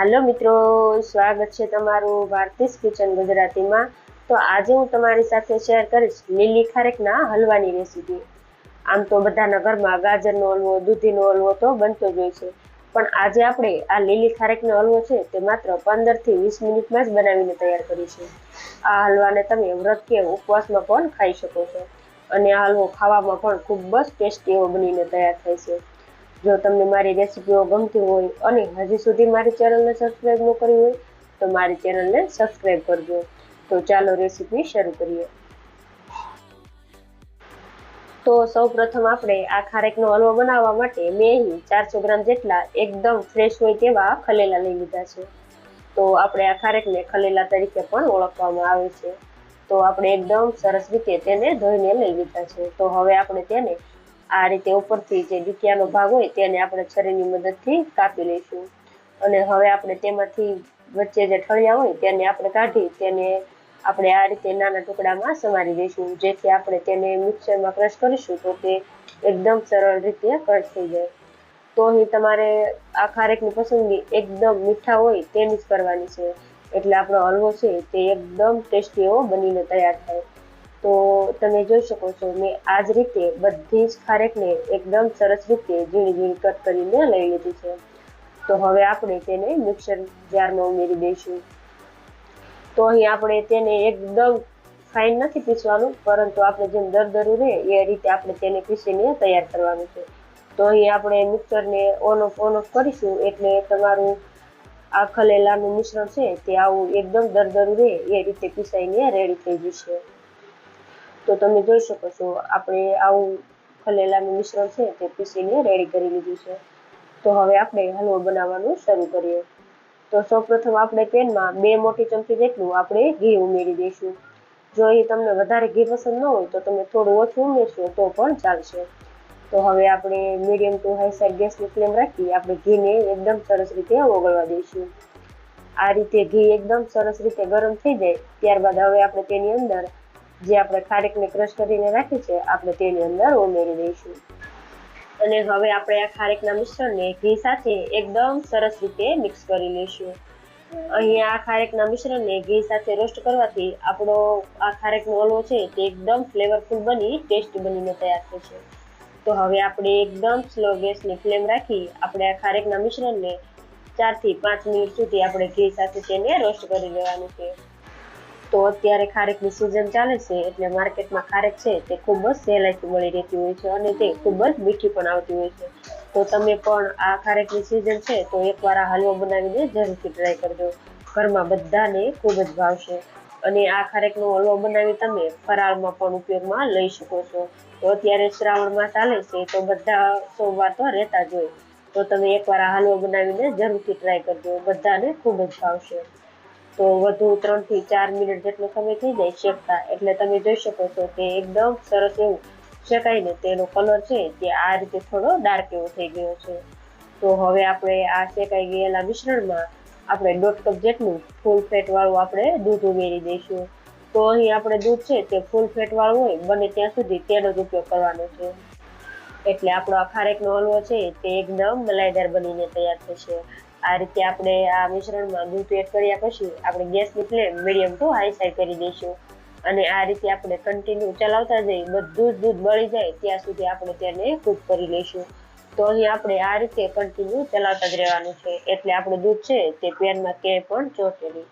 હાલો મિત્રો, સ્વાગત છે તમારું ભારતીસ કિચન ગુજરાતીમાં। તો આજે હું તમારી સાથે શેર કરીશ લીલી ખારેકના હલવાની રેસીપી। આમ તો બધાના ઘરમાં ગાજરનો હલવો, દૂધીનો હલવો તો બનતો જ હોય છે, પણ આજે આપણે આ લીલી ખારેકનો હલવો છે તે માત્ર 15 થી 20 મિનિટમાં જ બનાવીને તૈયાર કરીશું। આ હલવાને તમે વ્રત કે ઉપવાસમાં પણ ખાઈ શકો છો અને આ હલવો ખાવામાં પણ ખૂબ જ ટેસ્ટી એવો બનીને તૈયાર થાય છે। જો તમને મારી રેસીપીઓ ગમતી હોય અને હજી સુધી મારી ચેનલને સબસ્ક્રાઇબ ન કરી હોય તો મારી ચેનલને સબસ્ક્રાઇબ કરજો। તો ચાલો રેસીપી શરૂ કરીએ। તો સૌપ્રથમ આપણે આ ખારેકનો હલવો બનાવવા માટે મેં અહીં 400 ગ્રામ જેટલા એકદમ ફ્રેશ હોય તેવા ખલેલા લઈ લીધા છે। તો આપણે આ ખારેકને ખલેલા તરીકે પણ ઓળખવામાં આવે છે। તો આપણે એકદમ સરસ રીતે તેને ધોઈને લઈ લીધા છે। તો હવે આપણે તેને આ રીતે ઉપરથી જે ડીકિયાનો ભાગ હોય તેને આપણે છરીની મદદથી કાપી લઈશું અને હવે આપણે તેમાંથી વચ્ચે જે ઠળિયા હોય તેને આપણે કાઢી તેને આપણે આ રીતે નાના ટુકડામાં સમારી દઈશું, જેથી આપણે તેને મિક્સરમાં ક્રશ કરીશું તો તે એકદમ સરળ રીતે ક્રશ થઈ જાય। તો અહીં તમારે આ ખારેકની પસંદગી એકદમ મીઠા હોય તેની જ કરવાની છે, એટલે આપણો હલવો છે તે એકદમ ટેસ્ટી એવો બનીને તૈયાર થાય। તો તમે જોઈ શકો છો મેં આ જ રીતે બધી જ ખારેકને એકદમ સરસ રીતે ઝીણી ઝીણી કટ કરીને લઈ લીધી છે। તો હવે આપણે તેને મિક્સર જારમાં ઉમેરી દઈશું। તો અહીં આપણે તેને એકદમ ફાઇન નથી પીસવાનું, પરંતુ આપણે જેમ દરદરું રહે એ રીતે આપણે તેને પીસીને તૈયાર કરવાનું છે। તો અહીં આપણે મિક્સરને ઓન ઓફ કરીશું એટલે તમારું આ ખલેલાનું મિશ્રણ છે તે આવું એકદમ દરદરું રહે એ રીતે પીસાઈને રેડી થઈ જશે। તો તમે જોઈ શકો છો આપણે આવું ખલેલાનું મિશ્રણ છે તે પીસીને રેડી કરી લીધું છે। તો હવે આપણે હલવો બનાવવાનું શરૂ કરીએ। તો સૌપ્રથમ આપણે પેનમાં 2 મોટી ચમચી જેટલું આપણે ઘી ઉમેરી દઈશું। જો અહીં તમને વધારે ઘી પસંદ ન હોય તો તમે થોડું ઓછું ઉમેરશો તો પણ ચાલશે। તો હવે આપણે મીડિયમ ટુ હાઈ સાઈડ ગેસની ફ્લેમ રાખી આપણે ઘીને એકદમ સરસ રીતે ઓગળવા દઈશું। આ રીતે ઘી એકદમ સરસ રીતે ગરમ થઈ જાય ત્યારબાદ હવે આપણે તેની અંદર જે આપણે ખારેકને ક્રશ કરીને રાખી છે આપણે તેની અંદર ઉમેરી દઈશું અને હવે આપણે આ ખારેકના મિશ્રણને ઘી સાથે એકદમ સરસ રીતે મિક્સ કરી લઈશું। અહીંયા આ ખારેકના મિશ્રણને ઘી સાથે રોસ્ટ કરવાથી આપણો આ ખારેકનો હલવો છે તે એકદમ ફ્લેવરફુલ બની ટેસ્ટી બનીને તૈયાર થશે। તો હવે આપણે એકદમ સ્લો ગેસની ફ્લેમ રાખી આપણે આ ખારેકના મિશ્રણને 4 થી 5 મિનિટ સુધી આપણે ઘી સાથે તેને રોસ્ટ કરી લેવાનું છે। તો અત્યારે ખારેકની સિઝન ચાલે છે એટલે માર્કેટમાં ખારેક છે તે ખૂબ જ સહેલાઈથી મળી રહેતી હોય છે અને તે ખૂબ જ મીઠી પણ આવતી હોય છે। તો તમે પણ આ ખારેકની સિઝન છે તો એકવાર આ હલવો બનાવીને જરૂરથી ટ્રાય કરજો, ઘરમાં બધાને ખૂબ જ ભાવશે અને આ ખારેકનો હલવો બનાવી તમે ફરાળમાં પણ ઉપયોગમાં લઈ શકો છો। તો અત્યારે શ્રાવણ માસ ચાલે છે તો બધા સોમવાર તો રહેતા જ હોય, તો તમે એકવાર આ હલવો બનાવીને જરૂરથી ટ્રાય કરજો, બધાને ખૂબ જ ભાવશે। તો વધુ 3 થી 4 મિનિટ જેટલો સમય થઈ જાય શેકતા એટલે તમે જોઈ શકો છો કે એકદમ સરસ એવું શેકાઈને તેનો કલર છે તે આ રીતે થોડો ડાર્ક એવો થઈ ગયો છે। તો હવે આપણે આ શેકાઈ ગયેલા મિશ્રણમાં આપણે 1.5 કપ જેટલું ફૂલ ફેટવાળું આપણે દૂધ ઉમેરી દઈશું। તો અહીં આપણે દૂધ છે તે ફૂલ ફેટવાળું હોય બને ત્યાં સુધી તેનો જ ઉપયોગ કરવાનો છે, એટલે આપણો આ ખારેકનો હલવો છે તે એકદમ મલાઈદાર બનીને તૈયાર થશે। આ રીતે આપણે આ મિશ્રણમાં દૂધ એડ કર્યા પછી આપણે ગેસની flame medium two high side કરી દઈશું અને આ રીતે આપણે કન્ટિન્યુ ચલાવતા જઈ બધું જ દૂધ બળી જાય ત્યાં સુધી આપણે તેને કૂક કરી લઈશું। તો અહીં આપણે આ રીતે કન્ટિન્યુ ચલાવતા જ રહેવાનું છે એટલે આપણું દૂધ છે તે પેનમાં ક્યાંય પણ ચોંટે નહીં।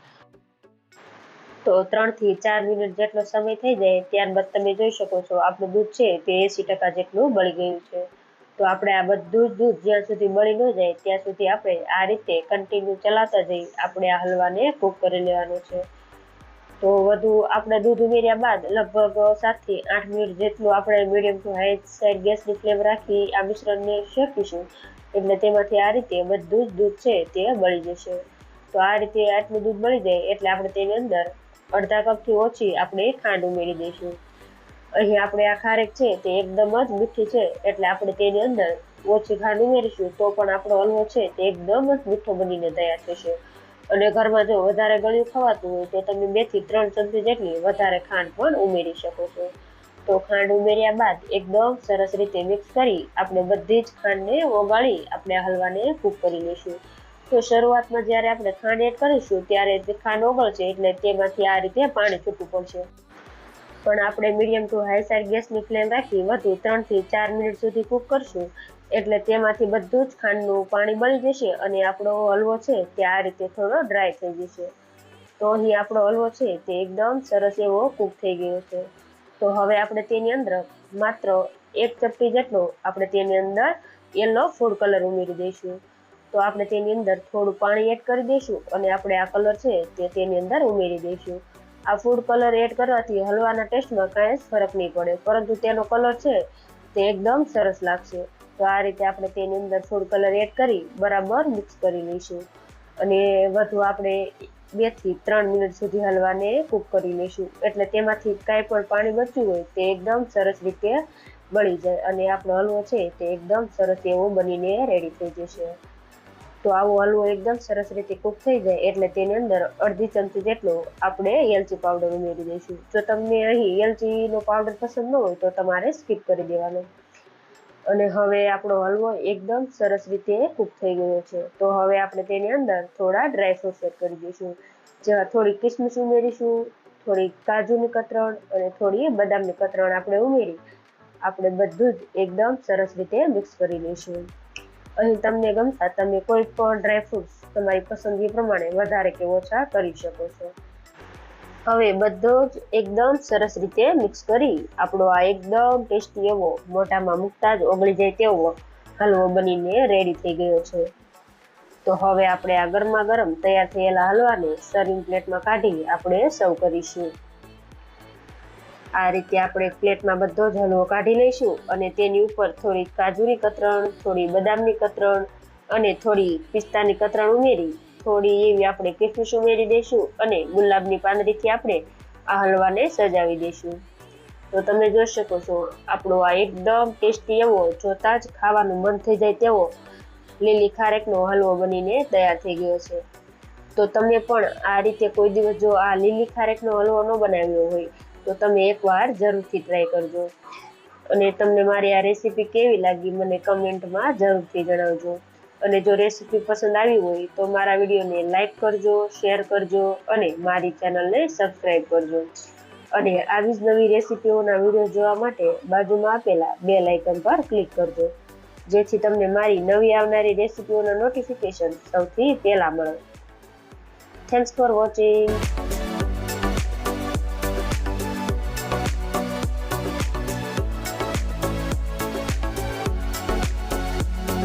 તો 3 થી 4 મિનિટ જેટલો સમય થઈ જાય ત્યારબાદ તમે જોઈ શકો છો આપણું દૂધ છે તે 80% જેટલું બળી ગયું છે। તો આપણે આ બધું જ દૂધ જ્યાં સુધી બળી ન જાય ત્યાં સુધી આપણે આ રીતે કન્ટિન્યુ ચલાવતા જઈ આપણે આ હલવાને કૂક કરી લેવાનું છે। તો વધુ આપણે દૂધ ઉમેર્યા બાદ લગભગ 7 થી 8 મિનિટ જેટલું આપણે મીડિયમ ટુ હાઈ સાઈડ ગેસની ફ્લેમ રાખી આ મિશ્રણને શેકીશું એટલે તેમાંથી આ રીતે બધું જ દૂધ છે તે બળી જશે। તો આ રીતે આટલું દૂધ બળી જાય એટલે આપણે તેની અંદર અડધા કપથી ઓછી આપણે ખાંડ ઉમેરી દઈશું। અહીં આપણે આ ખારેક છે તે એકદમ જ મીઠી છે એટલે આપણે તેની અંદર ઓછી ખાંડ ઉમેરીશું તો પણ આપણો હલવો છે તે એકદમ જ મીઠો બનીને તૈયાર થશે અને ઘરમાં જો વધારે ગળ્યું ખવાતું હોય તો તમે 2 થી 3 ચમચી જેટલી વધારે ખાંડ પણ ઉમેરી શકો છો। તો ખાંડ ઉમેર્યા બાદ એકદમ સરસ રીતે મિક્સ કરી આપણે બધી જ ખાંડને ઓગાળી આપણે આ હલવાને કૂક કરી લઈશું। તો શરૂઆતમાં જ્યારે આપણે ખાંડ એડ કરીશું ત્યારે ખાંડ ઓગળશે એટલે તેમાંથી આ રીતે પાણી છૂટું પડશે. પણ આપણે મીડિયમ ટુ હાઈ સાઈડ ગેસની ફ્લેમ રાખી વધુ 3 થી 4 મિનિટ સુધી કૂક કરશું એટલે તેમાંથી બધું જ ખાંડનું પાણી બળી જશે અને આપણો હલવો છે તે આ રીતે થોડો ડ્રાય થઈ જશે. તો અહીં આપણો હલવો છે તે એકદમ સરસ એવો કૂક થઈ ગયો છે. તો હવે આપણે તેની અંદર માત્ર 1 ચપટી જેટલો આપણે તેની અંદર યલો ફૂડ કલર ઉમેરી દઈશું. તો આપણે તેની અંદર થોડું પાણી એડ કરી દઈશું અને આપણે આ કલર છે તે તેની અંદર ઉમેરી દઈશું. આ ફૂડ કલર એડ કરવાથી હલવાના ટેસ્ટમાં કાંઈ જ ફરક નહીં પડે, પરંતુ તેનો કલર છે તે એકદમ સરસ લાગશે. તો આ રીતે આપણે તેની અંદર ફૂડ કલર એડ કરી બરાબર મિક્સ કરી લઈશું અને વધુ આપણે 2 થી 3 મિનિટ સુધી હલવાને કૂક કરી લઈશું એટલે તેમાંથી કાંઈ પણ પાણી બચ્યું હોય તે એકદમ સરસ રીતે બળી જાય અને આપણો હલવો છે તે એકદમ સરસ એવો બનીને રેડી થઈ જશે. તો આવો હલવો એકદમ સરસ રીતે કૂક થઈ જાય એટલે તેની અંદર અડધી ચમચી જેટલો આપણે એલચી પાવડર ઉમેરી દઈશું. જો તમને અહીં એલચીનો પાવડર પસંદ ન હોય તો તમારે સ્કીપ કરી દેવાનો. અને હવે આપણો હલવો એકદમ સરસ રીતે કૂક થઈ ગયો છે. તો હવે આપણે તેની અંદર થોડા ડ્રાય ફ્રૂટ્સ એડ કરી દઈશું, જેમાં થોડી કિસમિસ ઉમેરીશું, થોડી કાજુની કતરણ અને થોડી બદામની કતરણ આપણે ઉમેરી આપણે બધું જ એકદમ સરસ રીતે મિક્સ કરી લઈશું. અહીં તમને ગમતા તમે કોઈ પણ ડ્રાય ફ્રૂટ્સ તમારી પસંદગી પ્રમાણે વધારે કે ઓછા કરી શકો છો. હવે બધો જ એકદમ સરસ રીતે મિક્સ કરી આપણો આ એકદમ ટેસ્ટી એવો મોઢામાં મૂકતા જ ઓગળી જાય તેવો હલવો બનીને રેડી થઈ ગયો છે. તો હવે આપણે આ ગરમા ગરમ તૈયાર થયેલા હલવાને સર્વિંગ પ્લેટમાં કાઢી આપણે સર્વ કરીશું. આ રીતે આપણે પ્લેટમાં બધો જ હલવો કાઢી લઈશું અને તેની ઉપર થોડી કાજુની કતરણ, થોડી બદામની કતરણ અને થોડી પિસ્તાની કતરણ ઉમેરી થોડી એવી આપણે કિસમિસ ઉમેરી દઈશું અને ગુલાબની પાંદડીથી આપણે આ હલવાને સજાવી દઈશું. તો તમે જોઈ શકો છો આપણો આ એકદમ ટેસ્ટી એવો જોતા જ ખાવાનું મન થઈ જાય તેવો લીલી ખારેકનો હલવો બનીને તૈયાર થઈ ગયો છે. તો તમે પણ આ રીતે કોઈ દિવસ જો આ લીલી ખારેકનો હલવો ન બનાવ્યો હોય તો તમે એકવાર જરૂરથી ટ્રાય કરજો અને તમને મારી આ રેસીપી કેવી લાગી મને કમેન્ટમાં જરૂરથી જણાવજો. અને જો રેસીપી પસંદ આવી હોય તો મારા વિડીયોને લાઈક કરજો, શેર કરજો અને મારી ચેનલને સબસ્ક્રાઈબ કરજો. અને આવી જ નવી રેસીપીઓના વિડીયો જોવા માટે બાજુમાં આપેલા બેલ આઇકન પર ક્લિક કરજો, જેથી તમને મારી નવી આવનારી રેસીપીઓના નોટિફિકેશન સૌથી પહેલા મળે. Thanks for watching.